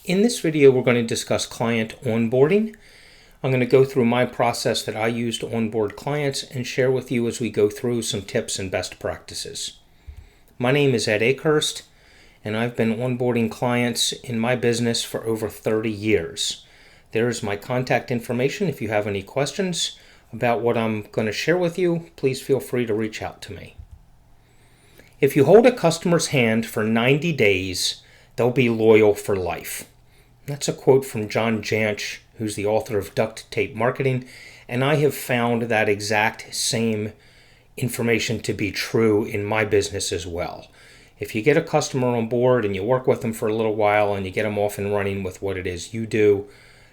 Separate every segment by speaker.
Speaker 1: In this video, we're going to discuss client onboarding. I'm going to go through my process that I use to onboard clients and share with you as we go through some tips and best practices. My name is Akehurst, and I've been onboarding clients in my business for over 30 years. There is my contact information. If you have any questions about what I'm going to share with you, please feel free to reach out to me. If you hold a customer's hand for 90 days, they'll be loyal for life. That's a quote from John Janch, who's the author of Duct Tape Marketing, and I have found that exact same information to be true in my business as well. If you get a customer on board and you work with them for a little while and you get them off and running with what it is you do,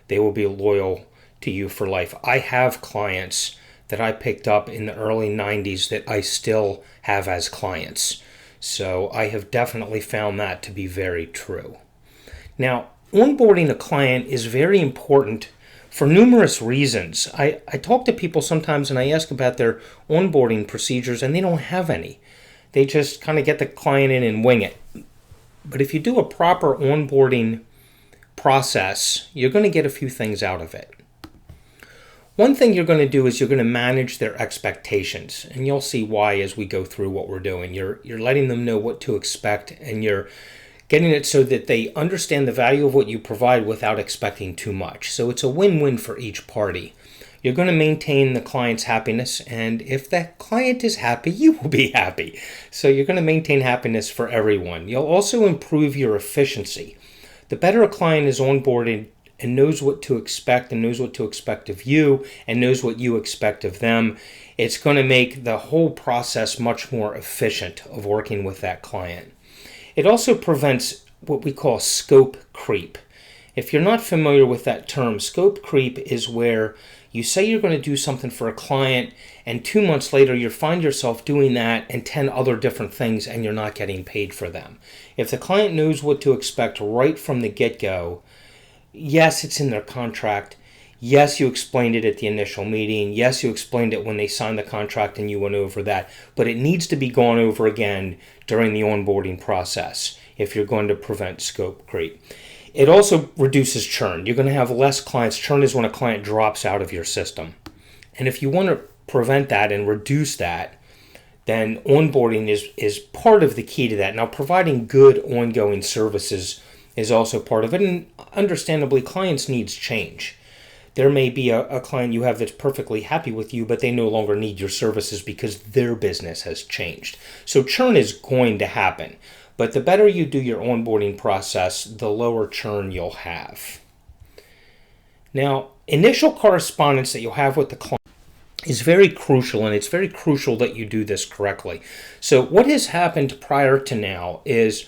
Speaker 1: they will be loyal to you for life. I have clients that I picked up in the early 90s that I still have as clients. So I have definitely found that to be very true. Now, onboarding a client is very important for numerous reasons. I talk to people sometimes and I ask about their onboarding procedures and they don't have any. They just kind of get the client in and wing it. But if you do a proper onboarding process, you're going to get a few things out of it. One thing you're going to do is you're going to manage their expectations, and you'll see why as we go through what we're doing. You're letting them know what to expect, and you're getting it so that they understand the value of what you provide without expecting too much. So it's a win-win for each party. You're going to maintain the client's happiness, and if that client is happy, you will be happy. So you're going to maintain happiness for everyone. You'll also improve your efficiency. The better a client is onboarded and knows what to expect and knows what to expect of you and knows what you expect of them, it's going to make the whole process much more efficient of working with that client. It also prevents what we call scope creep. If you're not familiar with that term, scope creep is where you say you're going to do something for a client and 2 months later you find yourself doing that and 10 other different things and you're not getting paid for them. If the client knows what to expect right from the get-go, yes, it's in their contract. Yes, you explained it at the initial meeting. Yes, you explained it when they signed the contract and you went over that. But it needs to be gone over again during the onboarding process if you're going to prevent scope creep. It also reduces churn. You're going to have less clients. Churn is when a client drops out of your system. And if you want to prevent that and reduce that, then onboarding is part of the key to that. Now, providing good ongoing services is also part of it. And understandably, clients' needs change. There may be a client you have that's perfectly happy with you, but they no longer need your services because their business has changed. So churn is going to happen. But the better you do your onboarding process, the lower churn you'll have. Now, initial correspondence that you'll have with the client is very crucial, and it's very crucial that you do this correctly. So what has happened prior to now is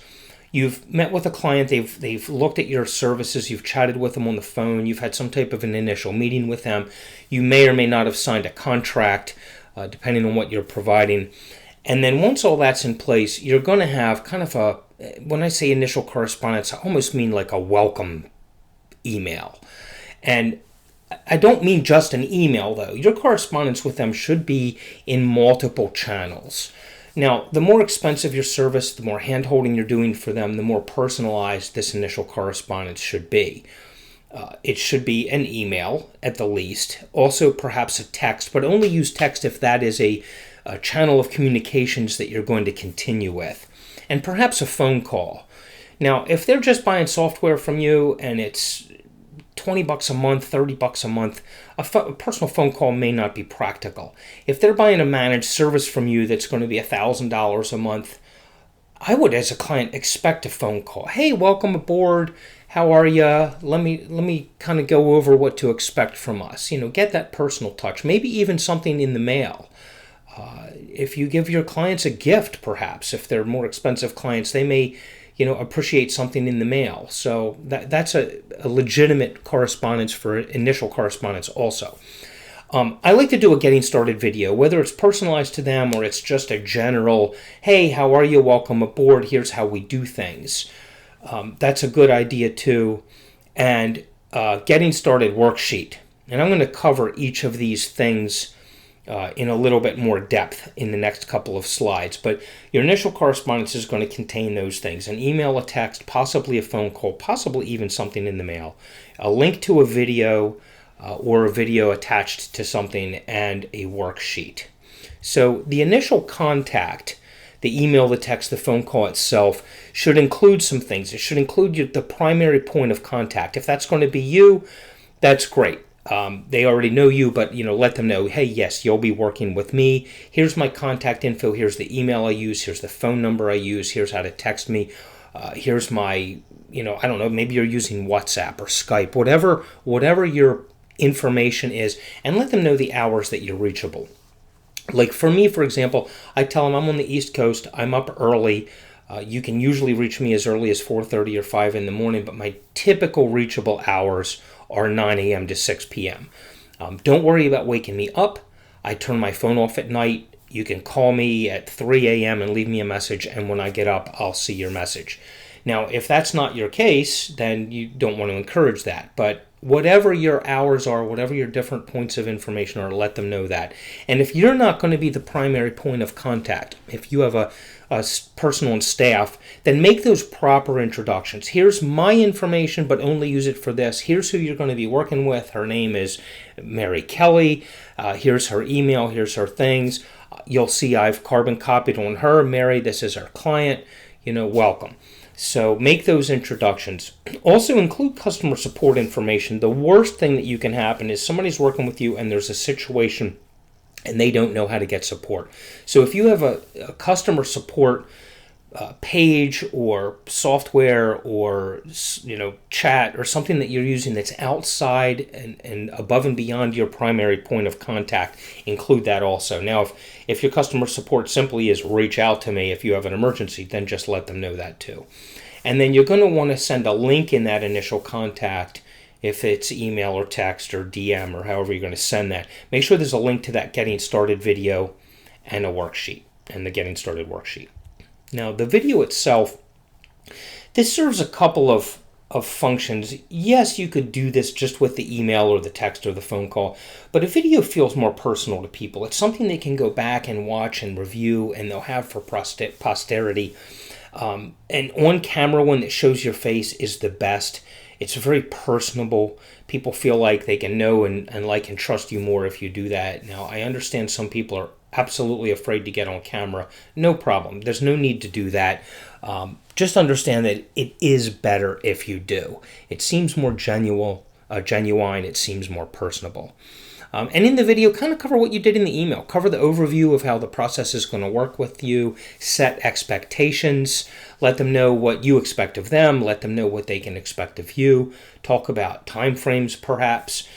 Speaker 1: you've met with a client, they've looked at your services, you've chatted with them on the phone, you've had some type of an initial meeting with them. You may or may not have signed a contract, depending on what you're providing. And then once all that's in place, you're going to have kind of when I say initial correspondence, I almost mean like a welcome email. And I don't mean just an email, though. Your correspondence with them should be in multiple channels. Now, the more expensive your service, the more hand-holding you're doing for them, the more personalized this initial correspondence should be. It should be an email at the least, also perhaps a text, but only use text if that is a channel of communications that you're going to continue with, and perhaps a phone call. Now, if they're just buying software from you and it's $20 a month, $30 a month, a personal phone call may not be practical. If they're buying a managed service from you that's going to be $1,000 a month, I would, as a client, expect a phone call. Hey, welcome aboard. How are you? Let me kind of go over what to expect from us. Get that personal touch. Maybe even something in the mail. If you give your clients a gift, perhaps, if they're more expensive clients, they may appreciate something in the mail. So that's a legitimate correspondence for initial correspondence also. I like to do a getting started video, whether it's personalized to them or it's just a general, hey, how are you? Welcome aboard. Here's how we do things. That's a good idea too. And getting started worksheet. And I'm going to cover each of these things in a little bit more depth in the next couple of slides. But your initial correspondence is going to contain those things: an email, a text, possibly a phone call, possibly even something in the mail, a link to a video or a video attached to something, and a worksheet. So the initial contact, the email, the text, the phone call itself, should include some things. It should include the primary point of contact. If that's going to be you, that's great. They already know you, but let them know, hey, yes, you'll be working with me. Here's my contact info. Here's the email I use. Here's the phone number I use. Here's how to text me. Here's my, I don't know, maybe you're using WhatsApp or Skype, whatever your information is, and let them know the hours that you're reachable. Like for me, for example, I tell them I'm on the East Coast. I'm up early. You can usually reach me as early as 4:30 or 5 in the morning, but my typical reachable hours are 9 a.m. to 6 p.m. Don't worry about waking me up. I turn my phone off at night. You can call me at 3 a.m. and leave me a message, and when I get up, I'll see your message. Now, if that's not your case, then you don't want to encourage that. But whatever your hours are, whatever your different points of information are, let them know that. And if you're not going to be the primary point of contact, if you have a person on staff, then make those proper introductions. Here's my information, but only use it for this. Here's who you're going to be working with. Her name is Mary Kelly. Here's her email. Here's her things. You'll see I've carbon copied on her. Mary, this is our client. Welcome. So make those introductions. Also include customer support information. The worst thing that you can happen is somebody's working with you and there's a situation and they don't know how to get support. So if you have a customer support page or software or chat or something that you're using that's outside and above and beyond your primary point of contact, include that also. Now, if your customer support simply is reach out to me if you have an emergency, then just let them know that too. And then you're going to want to send a link in that initial contact. If it's email or text or DM or however you're going to send that, make sure there's a link to that Getting Started video and a worksheet and the Getting Started worksheet. Now, the video itself, this serves a couple of functions. Yes, you could do this just with the email or the text or the phone call, but a video feels more personal to people. It's something they can go back and watch and review, and they'll have for posterity. An on-camera one that shows your face is the best. It's very personable. People feel like they can know and like and trust you more if you do that. Now, I understand some people are absolutely afraid to get on camera. No problem. There's no need to do that. Just understand that it is better if you do. It seems more genuine. It seems more personable. And in the video, kind of cover what you did in the email. Cover the overview of how the process is going to work with you. Set expectations. Let them know what you expect of them. Let them know what they can expect of you. Talk about timeframes, perhaps.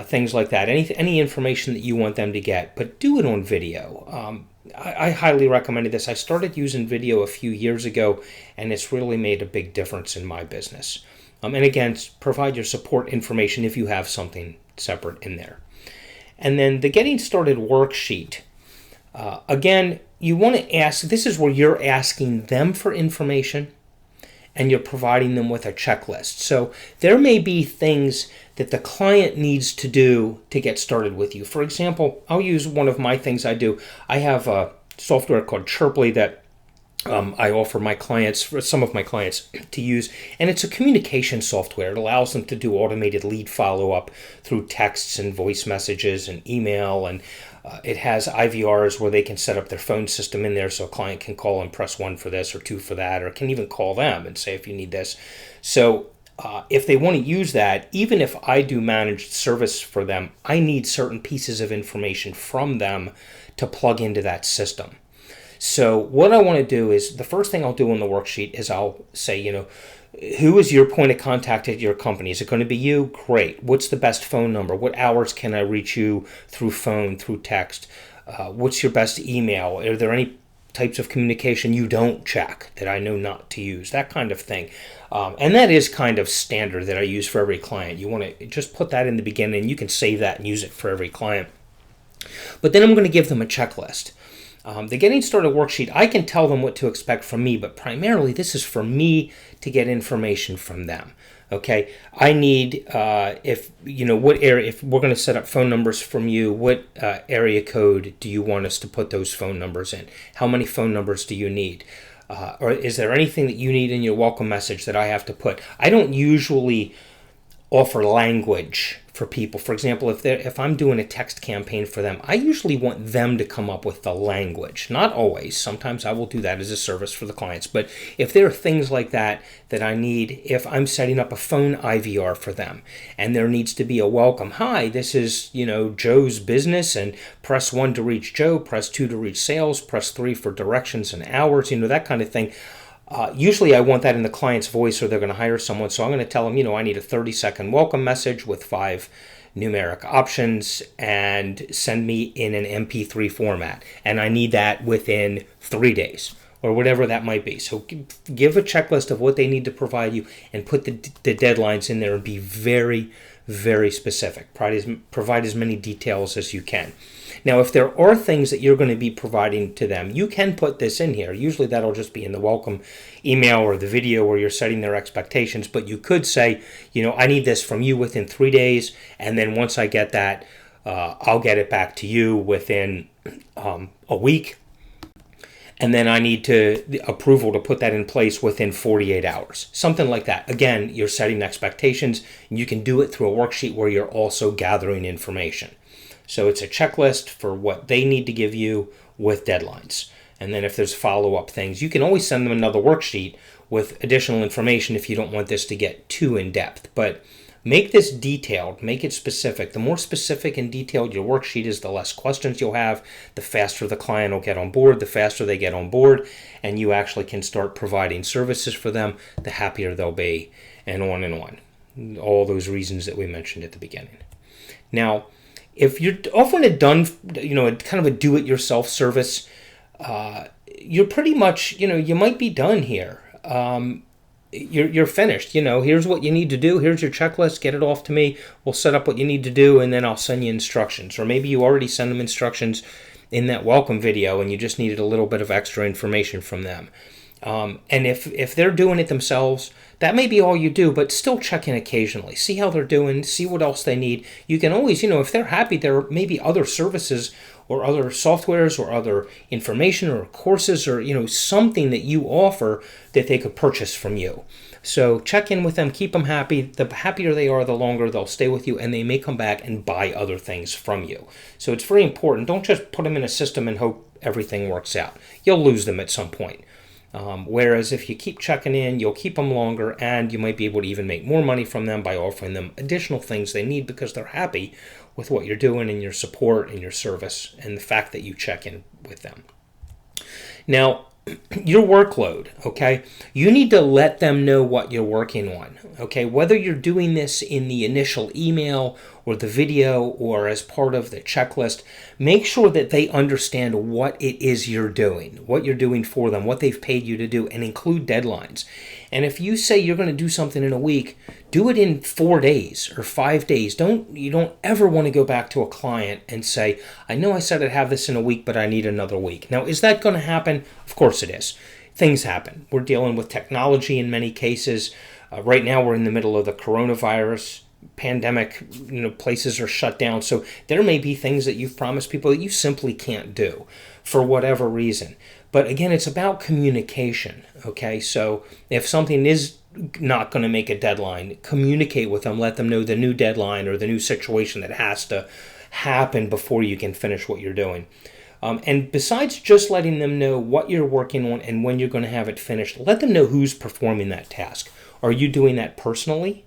Speaker 1: Things like that. Any information that you want them to get, but do it on video. I highly recommended this. I started using video a few years ago, and it's really made a big difference in my business. And again, provide your support information if you have something separate in there. And then the Getting Started worksheet. Again, you want to ask, this is where you're asking them for information and you're providing them with a checklist. So there may be things that the client needs to do to get started with you. For example, I'll use one of my things I do. I have a software called Chirply that I offer my clients, for some of my clients, to use, and it's a communication software. It allows them to do automated lead follow-up through texts and voice messages and email, and it has IVRs where they can set up their phone system in there so a client can call and press 1 for this or 2 for that, or can even call them and say if you need this. So if they want to use that, even if I do managed service for them, I need certain pieces of information from them to plug into that system. So what I want to do is, the first thing I'll do on the worksheet is I'll say, who is your point of contact at your company? Is it going to be you? Great. What's the best phone number? What hours can I reach you through phone, through text? What's your best email? Are there any types of communication you don't check that I know not to use? That kind of thing. And that is kind of standard that I use for every client. You want to just put that in the beginning. You can save that and use it for every client. But then I'm going to give them a checklist. The Getting Started worksheet, I can tell them what to expect from me, but primarily this is for me to get information from them. Okay, I need, if we're going to set up phone numbers from you, what area code do you want us to put those phone numbers in? How many phone numbers do you need? Or is there anything that you need in your welcome message that I have to put? I don't usually offer language for people. For example, if I'm doing a text campaign for them, I usually want them to come up with the language. Not always. Sometimes I will do that as a service for the clients. But if there are things like that that I need, if I'm setting up a phone IVR for them and there needs to be a welcome, hi, this is, Joe's business, and press 1 to reach Joe, press 2 to reach sales, press 3 for directions and hours, that kind of thing. Usually I want that in the client's voice, or they're going to hire someone. So I'm going to tell them, I need a 30-second welcome message with 5 numeric options and send me in an MP3 format. And I need that within 3 days or whatever that might be. So give a checklist of what they need to provide you and put the deadlines in there and be very, very specific. Provide as many details as you can. Now, if there are things that you're going to be providing to them, you can put this in here. Usually that'll just be in the welcome email or the video where you're setting their expectations. But you could say, I need this from you within 3 days. And then once I get that, I'll get it back to you within a week. And then I need the approval to put that in place within 48 hours. Something like that. Again, you're setting expectations. And you can do it through a worksheet where you're also gathering information. So it's a checklist for what they need to give you with deadlines. And then if there's follow-up things, you can always send them another worksheet with additional information if you don't want this to get too in-depth. But make this detailed, make it specific. The more specific and detailed your worksheet is, the less questions you'll have, the faster the client will get on board, the faster they get on board, and you actually can start providing services for them, the happier they'll be, and on and on. All those reasons that we mentioned at the beginning. Now, if you're offering a kind of a do-it-yourself service, you're pretty much, you might be done here. You're finished. Here's what you need to do. Here's your checklist. Get it off to me. We'll set up what you need to do, and then I'll send you instructions. Or maybe you already send them instructions in that welcome video, and you just needed a little bit of extra information from them. And if they're doing it themselves, that may be all you do, but still check in occasionally. See how they're doing, see what else they need. You can always, if they're happy, there may be other services or other softwares or other information or courses or, something that you offer that they could purchase from you. So check in with them, keep them happy. The happier they are, the longer they'll stay with you, and they may come back and buy other things from you. So it's very important. Don't just put them in a system and hope everything works out. You'll lose them at some point. Whereas if you keep checking in, you'll keep them longer, and you might be able to even make more money from them by offering them additional things they need because they're happy with what you're doing and your support and your service and the fact that you check in with them. Now, your workload, okay? You need to let them know what you're working on, okay? Whether you're doing this in the initial email or the video or as part of the checklist, make sure that they understand what it is you're doing, what you're doing for them, what they've paid you to do, and include deadlines. And if you say you're going to do something in a week, do it in 4 days or 5 days. You don't ever want to go back to a client and say, I know I said I'd have this in a week, but I need another week. Now, is that going to happen? Of course it is. Things happen. We're dealing with technology in many cases. Right now we're in the middle of the coronavirus pandemic. Places are shut down. So there may be things that you've promised people that you simply can't do for whatever reason. But again, it's about communication, okay? So if something is not going to make a deadline, communicate with them, let them know the new deadline or the new situation that has to happen before you can finish what you're doing. And besides just letting them know what you're working on and when you're going to have it finished, let them know who's performing that task. Are you doing that personally?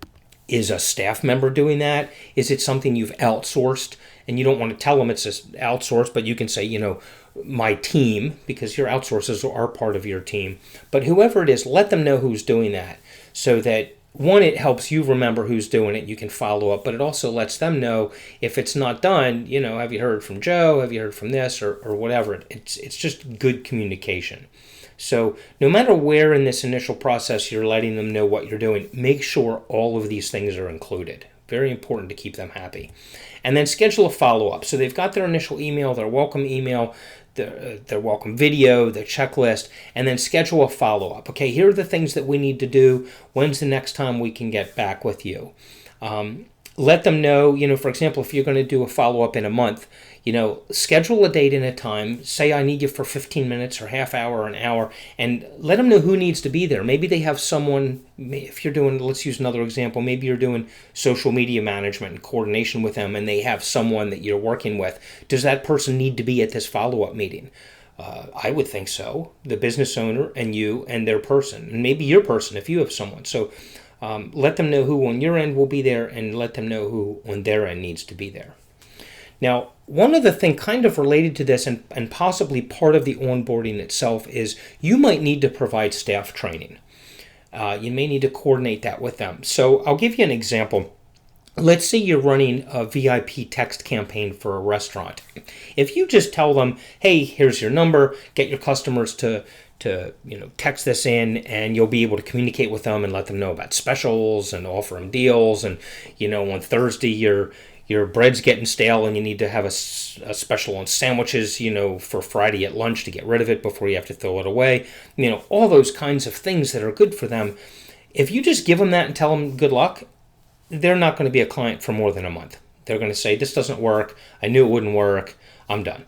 Speaker 1: Is a staff member doing that? Is it something you've outsourced? And you don't want to tell them it's outsourced, but you can say, my team, because your outsources are part of your team. But whoever it is, let them know who's doing that so that, one, it helps you remember who's doing it. You can follow up, but it also lets them know if it's not done, have you heard from Joe? Have you heard from this or whatever? It's just good communication. So no matter where in this initial process you're letting them know what you're doing, make sure all of these things are included. Very important to keep them happy. And then schedule a follow-up. So they've got their initial email, their welcome email. their welcome video, their checklist, and then schedule a follow-up. Okay, here are the things that we need to do. When's the next time we can get back with you? Let them know, for example, if you're going to do a follow-up in a month, schedule a date and a time. Say I need you for 15 minutes or half hour or an hour, and let them know who needs to be there. Maybe they have someone, if you're doing, let's use another example, maybe you're doing social media management and coordination with them, and they have someone that you're working with. Does that person need to be at this follow-up meeting? I would think so. The business owner and you and their person, and maybe your person if you have someone. So let them know who on your end will be there, and let them know who on their end needs to be there. Now, one other thing kind of related to this and possibly part of the onboarding itself is you might need to provide staff training. You may need to coordinate that with them. So I'll give you an example. Let's say you're running a VIP text campaign for a restaurant. If you just tell them, hey, here's your number, get your customers to text this in, and you'll be able to communicate with them and let them know about specials and offer them deals. And, on Thursday, your bread's getting stale and you need to have a special on sandwiches, for Friday at lunch to get rid of it before you have to throw it away. All those kinds of things that are good for them. If you just give them that and tell them good luck, they're not going to be a client for more than a month. They're going to say, this doesn't work. I knew it wouldn't work. I'm done.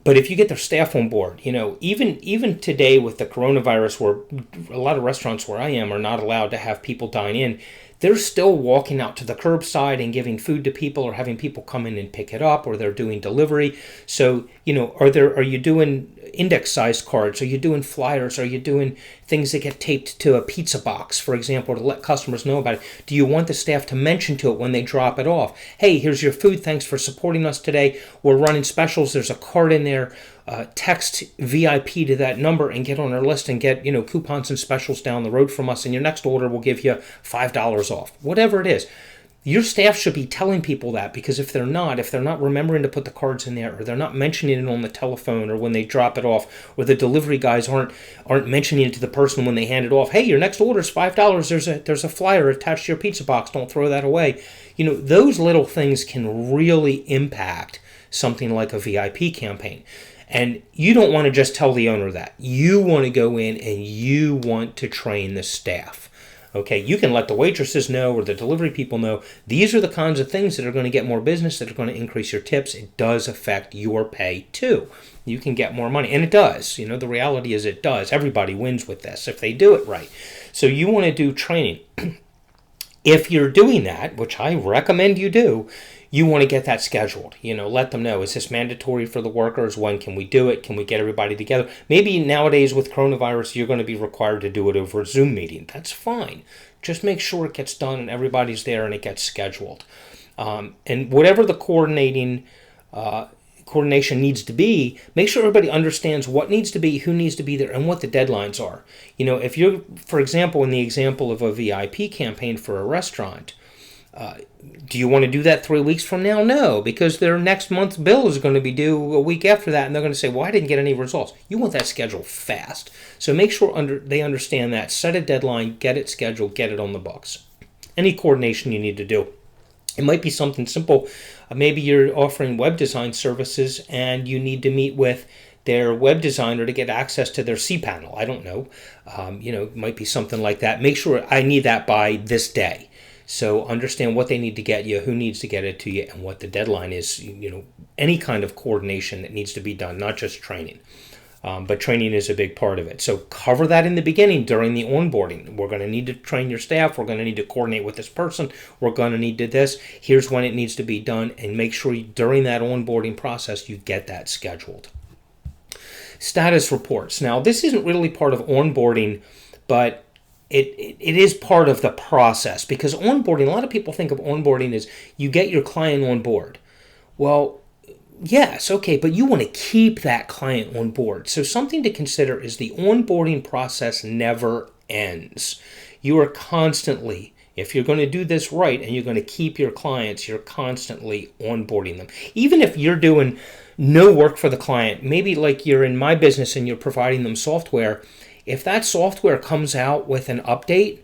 Speaker 1: But if you get their staff on board, even today with the coronavirus, where a lot of restaurants where I am are not allowed to have people dine in, they're still walking out to the curbside and giving food to people, or having people come in and pick it up, or they're doing delivery. So, are you doing index-sized cards? Are you doing flyers? Are you doing things that get taped to a pizza box, for example, to let customers know about it? Do you want the staff to mention to it when they drop it off? Hey, here's your food. Thanks for supporting us today. We're running specials. There's a card in there. Text VIP to that number and get on our list and get, coupons and specials down the road from us. And your next order will give you $5 off. Whatever it is. Your staff should be telling people that, because if they're not remembering to put the cards in there, or they're not mentioning it on the telephone, or when they drop it off, or the delivery guys aren't mentioning it to the person when they hand it off, hey, your next order is $5. There's a flyer attached to your pizza box. Don't throw that away. Those little things can really impact something like a VIP campaign. And you don't want to just tell the owner that. You want to go in and you want to train the staff. Okay, you can let the waitresses know or the delivery people know these are the kinds of things that are going to get more business, that are going to increase your tips. It does affect your pay too. You can get more money, and it does. The reality is it does. Everybody wins with this if they do it right. So you want to do training. If you're doing that, which I recommend you do, you want to get that scheduled. Let them know, is this mandatory for the workers? When can we do it? Can we get everybody together? Maybe nowadays with coronavirus, you're going to be required to do it over a Zoom meeting. That's fine. Just make sure it gets done and everybody's there and it gets scheduled. And whatever the coordination needs to be, make sure everybody understands what needs to be, who needs to be there, and what the deadlines are. If you're, for example, in the example of a VIP campaign for a restaurant, do you want to do that 3 weeks from now? No, because their next month's bill is going to be due a week after that, and they're going to say, well, I didn't get any results. You want that scheduled fast. So make sure they understand that. Set a deadline, get it scheduled, get it on the books. Any coordination you need to do. It might be something simple. Maybe you're offering web design services and you need to meet with their web designer to get access to their cPanel. I don't know. It might be something like that. Make sure I need that by this day. So understand what they need to get you, who needs to get it to you, and what the deadline is. Any kind of coordination that needs to be done, not just training. But training is a big part of it. So cover that in the beginning during the onboarding. We're going to need to train your staff. We're going to need to coordinate with this person. We're going to need to this. Here's when it needs to be done. And make sure during that onboarding process, you get that scheduled. Status reports. Now, this isn't really part of onboarding, but it is part of the process, because onboarding, a lot of people think of onboarding as you get your client on board. Well, yes, okay, but you want to keep that client on board. So something to consider is the onboarding process never ends. You are constantly, if you're going to do this right and you're going to keep your clients, you're constantly onboarding them. Even if you're doing no work for the client, maybe like you're in my business and you're providing them software, if that software comes out with an update,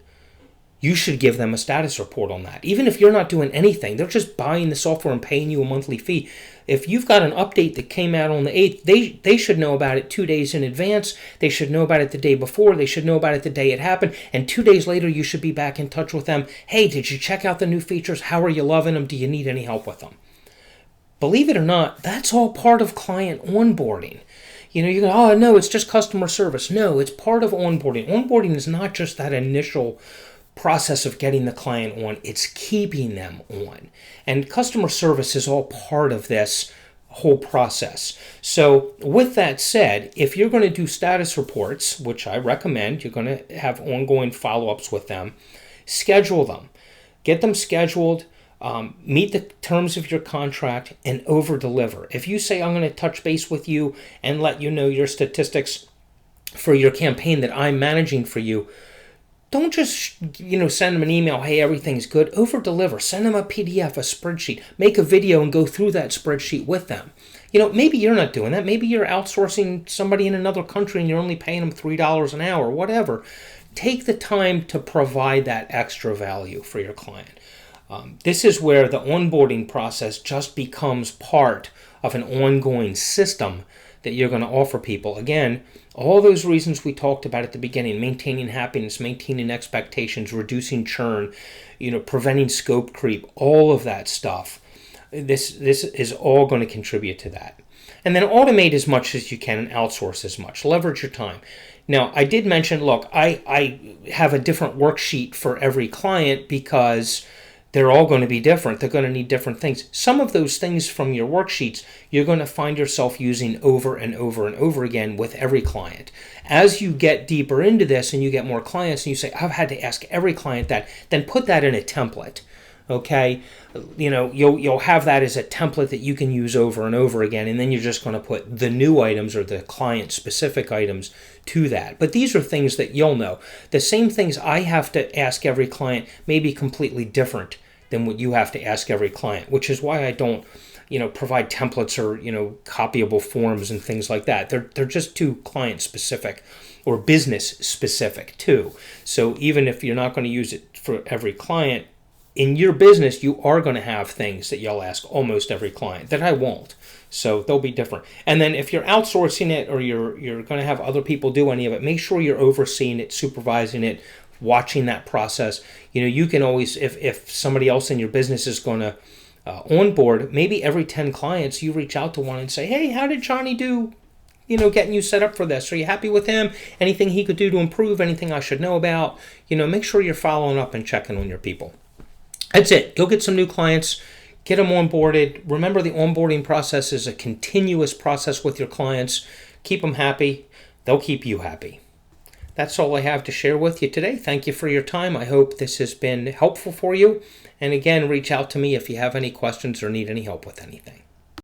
Speaker 1: you should give them a status report on that. Even if you're not doing anything, they're just buying the software and paying you a monthly fee. If you've got an update that came out on the 8th, they should know about it 2 days in advance. They should know about it the day before. They should know about it the day it happened. And 2 days later, you should be back in touch with them. Hey, did you check out the new features? How are you loving them? Do you need any help with them? Believe it or not, that's all part of client onboarding. You go, oh, no, it's just customer service. No, it's part of onboarding. Onboarding is not just that initial process of getting the client on, it's keeping them on. And customer service is all part of this whole process. So with that said, if you're going to do status reports, which I recommend, you're going to have ongoing follow-ups with them, schedule them. Get them scheduled, meet the terms of your contract, and over-deliver. If you say, I'm going to touch base with you and let you know your statistics for your campaign that I'm managing for you, don't just, send them an email, hey, everything's good. Over-deliver. Send them a PDF, a spreadsheet. Make a video and go through that spreadsheet with them. Maybe you're not doing that. Maybe you're outsourcing somebody in another country and you're only paying them $3 an hour, whatever. Take the time to provide that extra value for your client. This is where the onboarding process just becomes part of an ongoing system that you're going to offer people. Again, all those reasons we talked about at the beginning: maintaining happiness, maintaining expectations, reducing churn, preventing scope creep, all of that stuff. This is all going to contribute to that. And then automate as much as you can and outsource as much. Leverage your time. Now, I did mention, look, I have a different worksheet for every client because they're all going to be different. They're going to need different things. Some of those things from your worksheets, you're going to find yourself using over and over and over again with every client. As you get deeper into this and you get more clients and you say, I've had to ask every client that, then put that in a template. Okay, you'll have that as a template that you can use over and over again, and then you're just going to put the new items or the client-specific items to that. But these are things that you'll know. The same things I have to ask every client may be completely different than what you have to ask every client, which is why I don't, provide templates or, copyable forms and things like that. They're just too client-specific or business-specific too. So even if you're not going to use it for every client, in your business, you are going to have things that you'll ask almost every client that I won't. So they'll be different. And then if you're outsourcing it or you're going to have other people do any of it, make sure you're overseeing it, supervising it, watching that process. You can always, if somebody else in your business is going to onboard, maybe every 10 clients, you reach out to one and say, hey, how did Johnny do? Getting you set up for this. Are you happy with him? Anything he could do to improve? Anything I should know about? Make sure you're following up and checking on your people. That's it. Go get some new clients, get them onboarded. Remember, the onboarding process is a continuous process with your clients. Keep them happy. They'll keep you happy. That's all I have to share with you today. Thank you for your time. I hope this has been helpful for you. And again, reach out to me if you have any questions or need any help with anything.